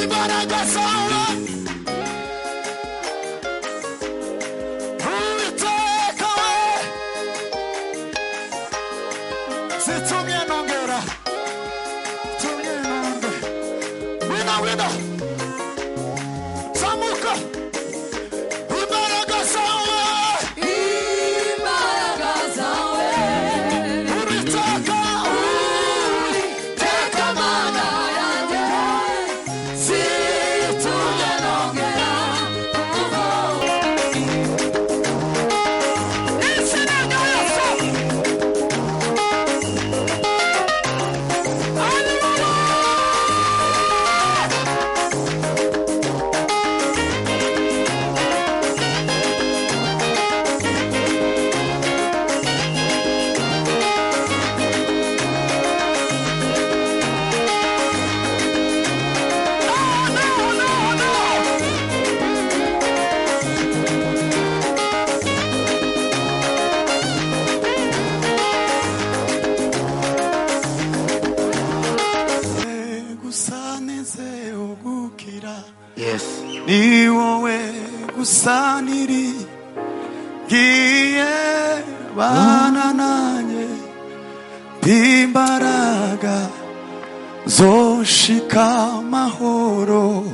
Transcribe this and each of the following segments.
imbaraga zawe Uwiteka we zitumye nongera wina zamuka imbaraga zawe Uwiteka mana yanjye zitumye nongera Yes. Ni wowe gusa niri giye bana nanjye imbaraga zoshika amahoro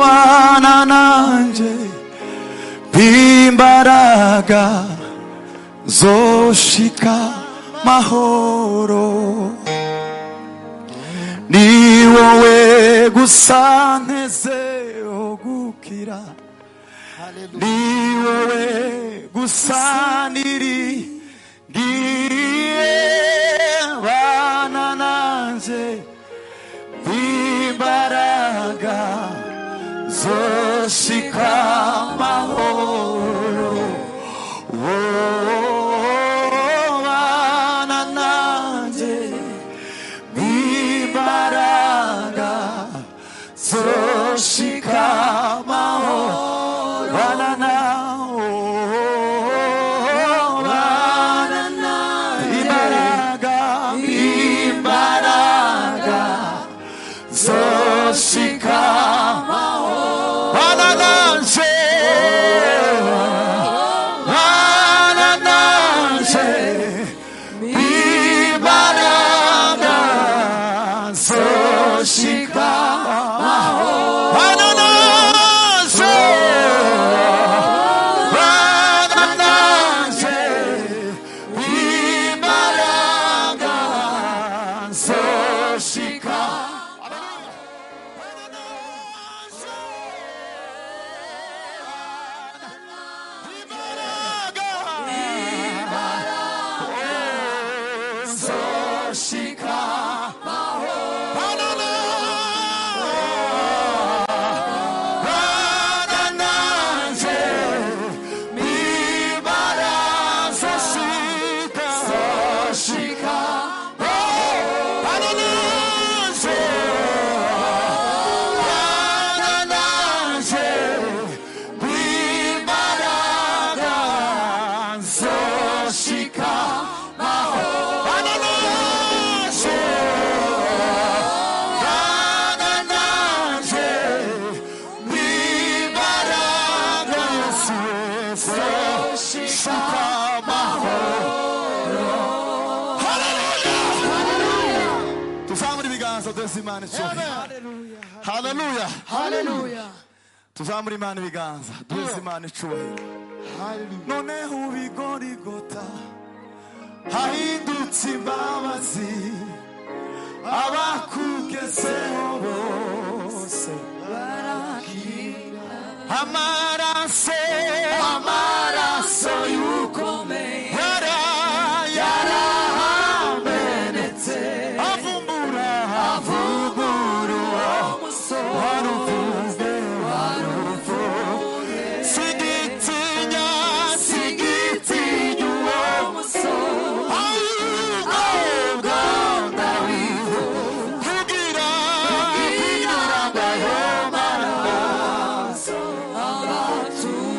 bana nanjye imbaraga zoshika amahoro ni wowe gusa nteze gukira ni wowe gusa niri ngiye bana nanjye imbaraga zoshika amahoro bana nanjye imbaraga zoshika amahoro bana imbaraga zoshika amahoro bana nanjye zoshika Hallelujah. Hallelujah. Tuzamuri Imana ibiganza duheze Imana icyubahiro. Noneho ubigorigota hahindutse imbabazi abakugezeho bose barakira amaraso y'ukomeye yarahamenetse avumbura to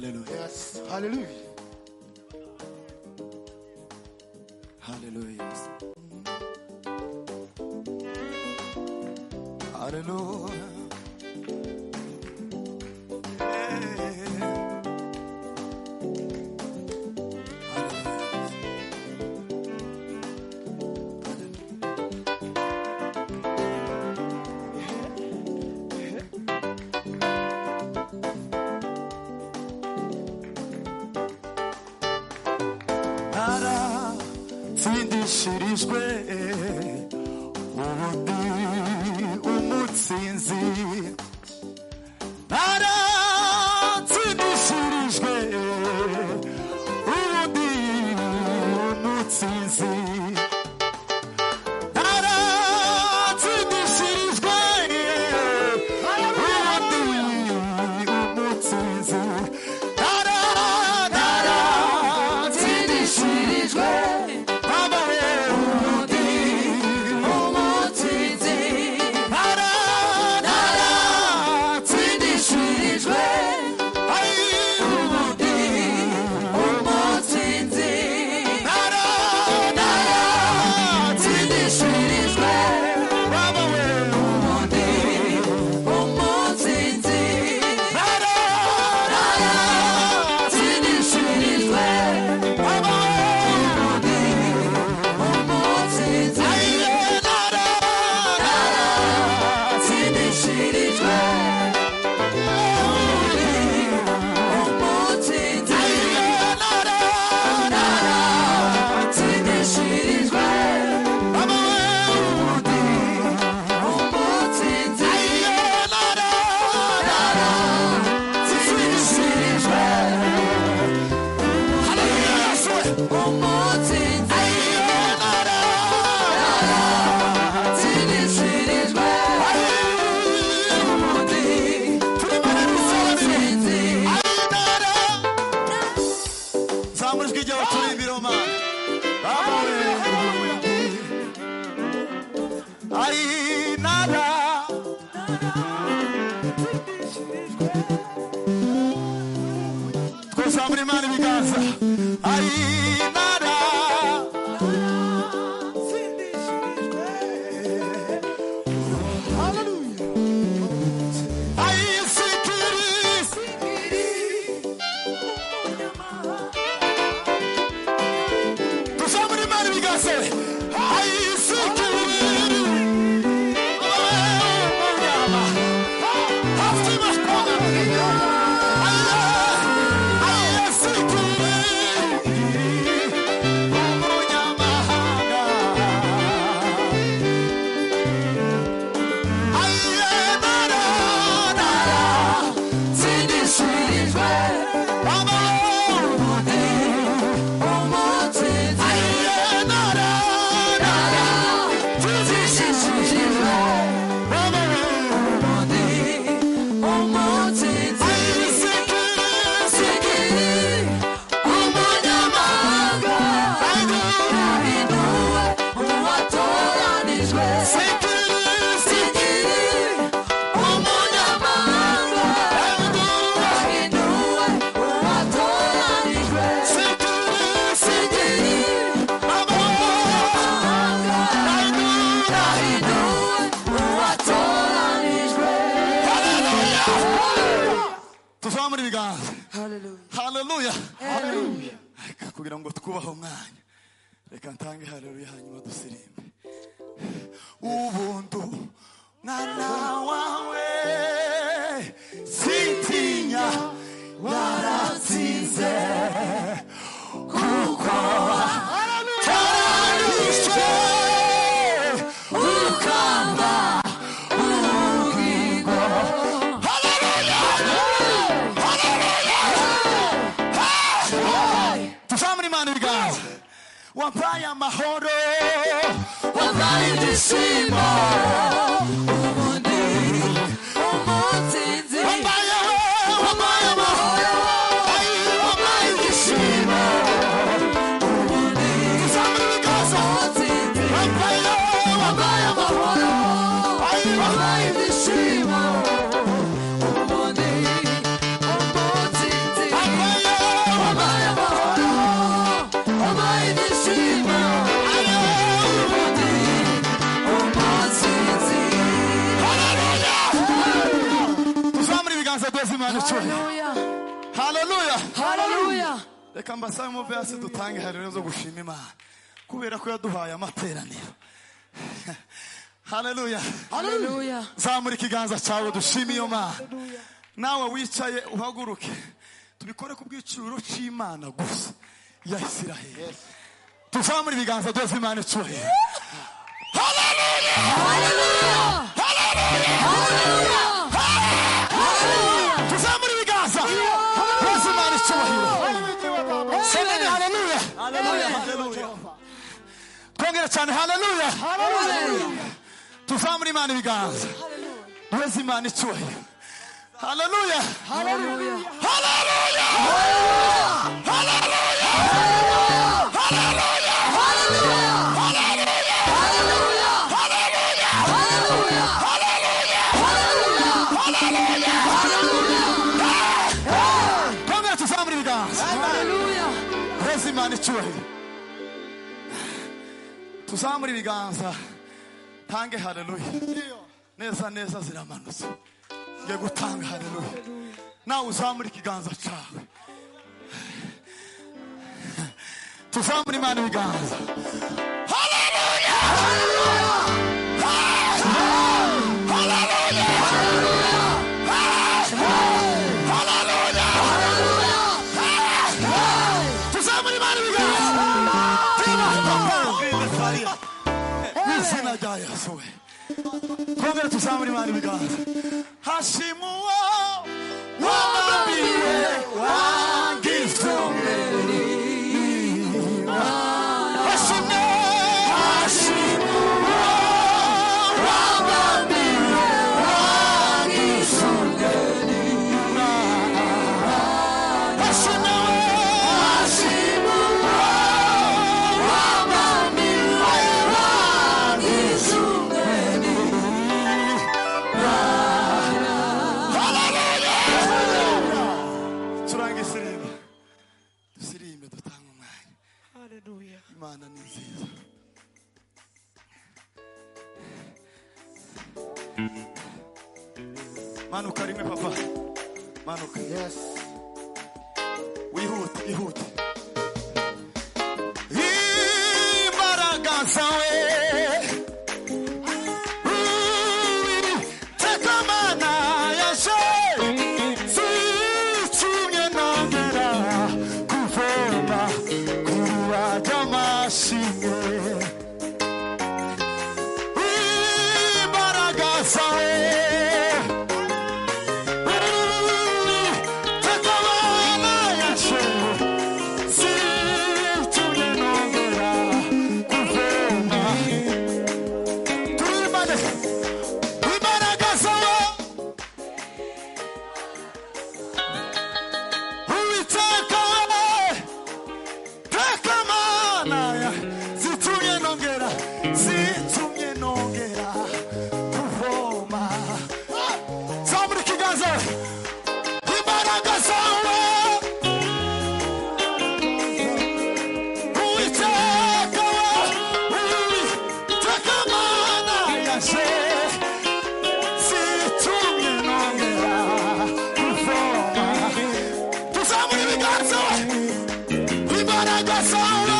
Hallelujah. Yes. Hallelujah. Hallelujah. Hallelujah. Tsindishirijwe ubundi umutsinzi tsindishirijwe ubundi umutsinzi tsindishirijwe ubundi umutsinzi tsindishirijwe Hallelujah. Hallelujah. Kugira ngo twubahe umwanya. Reka ntange haleluya hanyuma dusirimbe. Ubuntu mwana wawe sintinya waratsinze kuko tarishwe ukamba urugingo. Wampaye amahoro, wampaye ibyishimo, ubundi umutsinzi. Wampaye amahoro, wampaye icyubahiro. Hallelujah. Haleluya. Hallelujah. Reka mbasabe muve hasi dutange haleluya zo gushima Imana kubera ko yaduhaye amateraniro. Haleluya. Hallelujah. Zamura ikiganza cyawe dushime iyo Mana. Nawe wicaye uhaguruke tubikore ku bw'iciro cy'Imana gusa ya Isiraheli. Tuzamura ibiganza duhe Imana icyubahiro. Haleluya. Hallelujah. Haleluya. Tuzamura ibiganza duhe Imana icyubahiro. Semeni haleluya. Haleluya. Twongere cyane haleluya. Tuzamura Imana ibiganza duhe Imana icyubahiro. Haleluya. Hallelujah. Haleluya. Haleluya. Imana icyubahiro. Tuzamura ibiganza tange haleluya. Neza neza ziramanutse ngiye gutanga haleluya. Nawe uzamura ikiganza cyawe tuzamura Imana ibiganza. Haleluya. Kongera tuzamura Imana ibiganza. Hashimuwa wabambire wangizumeri. Hashimuwa wabambire wangizumeri. Imana ni nziza. Manuka rimwe papa. Manuka. Yes. Wihute, wihute. Imbaraga zawe tekamana yaje zitumye nongera kuvoma kuruwa ry'amashimwe. Imbaraga zawe tekamana yaje zitumye nongera kuvoma. Turimane imbaraga zawe Uiteka tekamana zitumye nongera kuvoma. Zamura ikiganza. Imbaraga zawe Uiteka tekamana yaje zitumye nongera kuvoma. Tuzamura ibiganza. Imbaraga zawe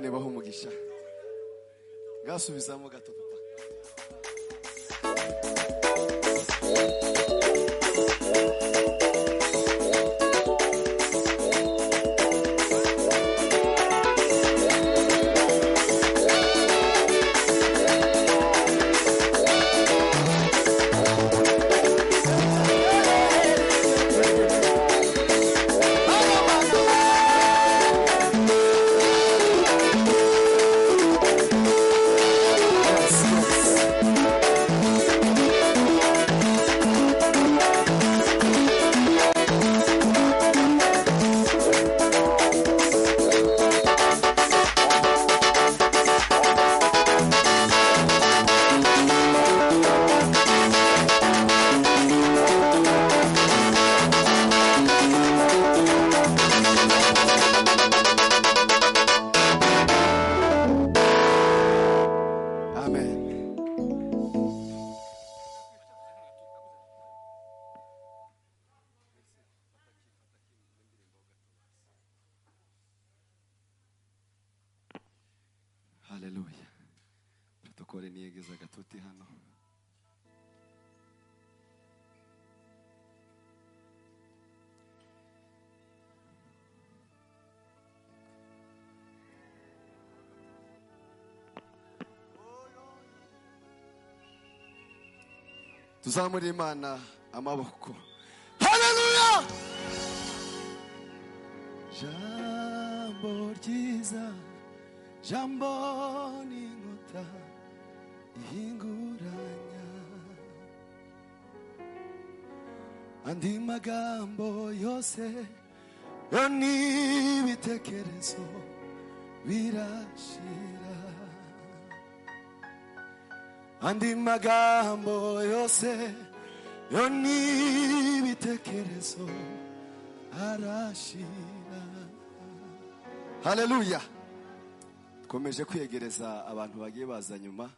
Imana ibaho umugisha. Gasubizamo gato papa. Haleluya. Protokole niyegeza gatuti hano. Tuzamure Imana amaboko. Haleluya. Jambo ryiza, jambo n'inkota ihinguranya, andi magambo yose yo n'ibitekerezo birashira, andi magambo yose yo n'ibitekerezo arashira. Haleluya. Dukomeje kwiyegereza abantu bagiye baza nyuma.